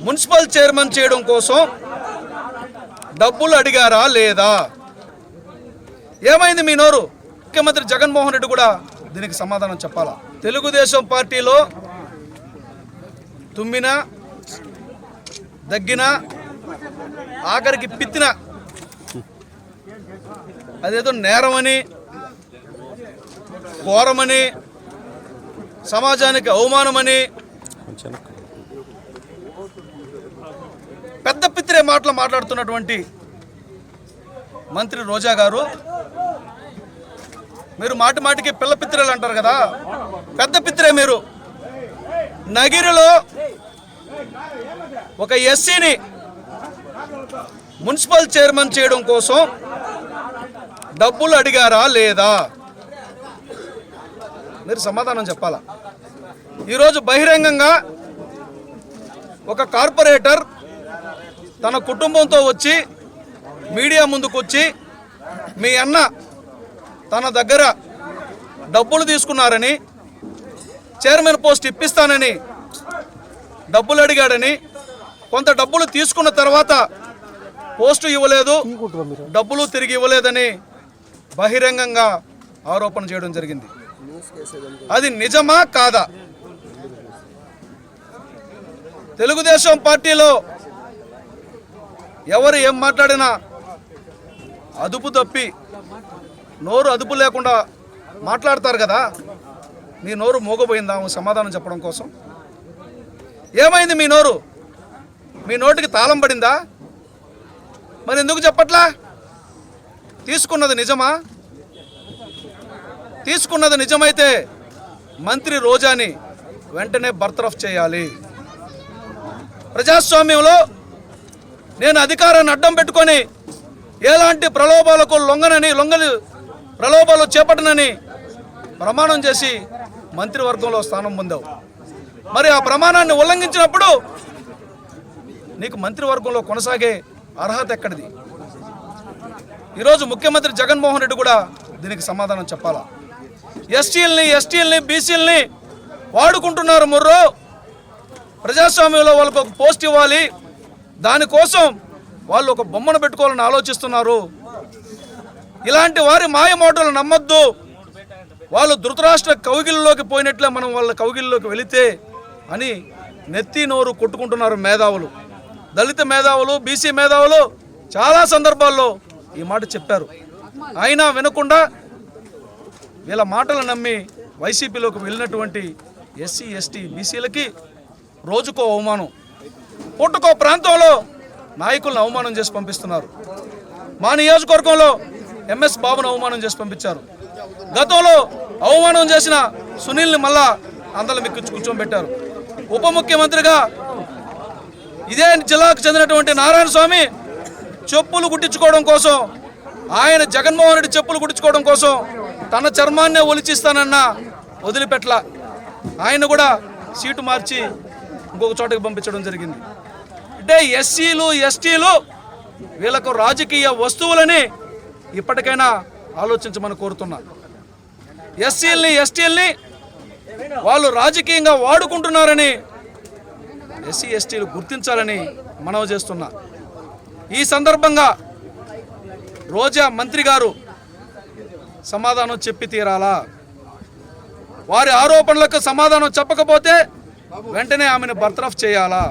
Municipal chairman చేయడం కోసం డబ్బులు అడిగారా లేదా? ఏమైంది మీ నోరు? ముఖ్యమంత్రి జగన్మోహన్ రెడ్డి కూడా దీనికి సమాధానం చెప్పాలా. తెలుగుదేశం పార్టీలో తుమ్మినా దగ్గినా ఆఖరికి పిత్తిన అదేదో నేరమని ఘోరమని సమాజానికి అవమానమని పెద్ద పిత్రే మాటలు మాట్లాడుతున్నటువంటి మంత్రి రోజా గారు, మీరు మాటి మాటికి పిల్ల పిత్రేలు అంటారు కదా, పెద్ద పిత్రే మీరు. నగిరిలో ఒక ఎస్సీని మున్సిపల్ చైర్మన్ చేయడం కోసం డబ్బులు అడిగారా లేదా? మీరు సమాధానం చెప్పాలా. ఈరోజు బహిరంగంగా ఒక కార్పొరేటర్ తన కుటుంబంతో వచ్చి మీడియా ముందుకు వచ్చి మీ అన్న తన దగ్గర డబ్బులు తీసుకున్నారని, చైర్మన్ పోస్ట్ ఇప్పిస్తానని డబ్బులు అడిగాడని, కొంత డబ్బులు తీసుకున్న తర్వాత పోస్టు ఇవ్వలేదు, డబ్బులు తిరిగి ఇవ్వలేదని బహిరంగంగా ఆరోపణ చేయడం జరిగింది. అది నిజమా కాదా? తెలుగుదేశం పార్టీలో ఎవరు ఏం మాట్లాడినా అదుపు తప్పి నోరు అదుపు లేకుండా మాట్లాడతారు కదా, మీ నోరు మోగపోయిందా సమాధానం చెప్పడం కోసం? ఏమైంది మీ నోరు? మీ నోటికి తాళం పడిందా? మరి ఎందుకు చెప్పట్లా? తీసుకున్నది నిజమా? తీసుకున్నది నిజమైతే మంత్రి రోజాని వెంటనే బర్తరఫ్ చేయాలి. ప్రజాస్వామ్యంలో నేను అధికారాన్ని అడ్డం పెట్టుకొని ఎలాంటి ప్రలోభాలకు లొంగని ప్రలోభాలు చేపట్టనని ప్రమాణం చేసి మంత్రివర్గంలో స్థానం పొందావు. మరి ఆ ప్రమాణాన్ని ఉల్లంఘించినప్పుడు నీకు మంత్రివర్గంలో కొనసాగే అర్హత ఎక్కడిది? ఈరోజు ముఖ్యమంత్రి జగన్మోహన్ రెడ్డి కూడా దీనికి సమాధానం చెప్పాలా. ఎస్టీలని బీసీలని వాడుకుంటున్నారు ముర్రో. ప్రజాస్వామ్యంలో వాళ్ళకు ఒక పోస్ట్ ఇవ్వాలి, దానికోసం వాళ్ళు ఒక బొమ్మను పెట్టుకోవాలని ఆలోచిస్తున్నారు. ఇలాంటి వారి మాయమోటలు నమ్మొద్దు. వాళ్ళు ధృతరాష్ట్ర కౌగిలిలోకి పోయినట్లే మనం వాళ్ళ కౌగిలిలోకి వెళితే అని నెత్తి నోరు కొట్టుకుంటున్నారు మేధావులు. దళిత మేధావులు, బీసీ మేధావులు చాలా సందర్భాల్లో ఈ మాట చెప్పారు. అయినా వినకుండా వీళ్ళ మాటలు నమ్మి వైసీపీలోకి వెళ్ళినటువంటి ఎస్సీ, ఎస్టీ, బీసీలకి రోజుకో అవమానం, పుట్టుకో ప్రాంతంలో నాయకులను అవమానం చేసి పంపిస్తున్నారు. మా నియోజకవర్గంలో ఎంఎస్ బాబును అవమానం చేసి పంపించారు. గతంలో అవమానం చేసిన సునీల్ని మళ్ళా అందల మిక్కించి కూర్చోబెట్టారు. ఉప ముఖ్యమంత్రిగా ఇదే జిల్లాకు చెందినటువంటి నారాయణ స్వామి చెప్పులు కుట్టించుకోవడం కోసం, ఆయన జగన్మోహన్ రెడ్డి చెప్పులు కుట్టించుకోవడం కోసం తన చర్మాన్నే ఒలిచిస్తానన్నా వదిలిపెట్ల. ఆయన కూడా సీటు మార్చి ఇంకొక చోటకి పంపించడం జరిగింది. అంటే ఎస్సీలు, ఎస్టీలు వీళ్ళకు రాజకీయ వస్తువులని ఇప్పటికైనా ఆలోచించమని కోరుతున్నా. ఎస్సీలని, ఎస్టీలని వాళ్ళు రాజకీయంగా వాడుకుంటున్నారని ఎస్సీ, ఎస్టీలు గుర్తించాలని మనవి చేస్తున్నా. ఈ సందర్భంగా రోజా మంత్రి గారు సమాధానం చెప్పి తీరాలా. వారి ఆరోపణలకు సమాధానం చెప్పకపోతే వెంటనే ఆమెను బర్తరఫ్ చేయాలా.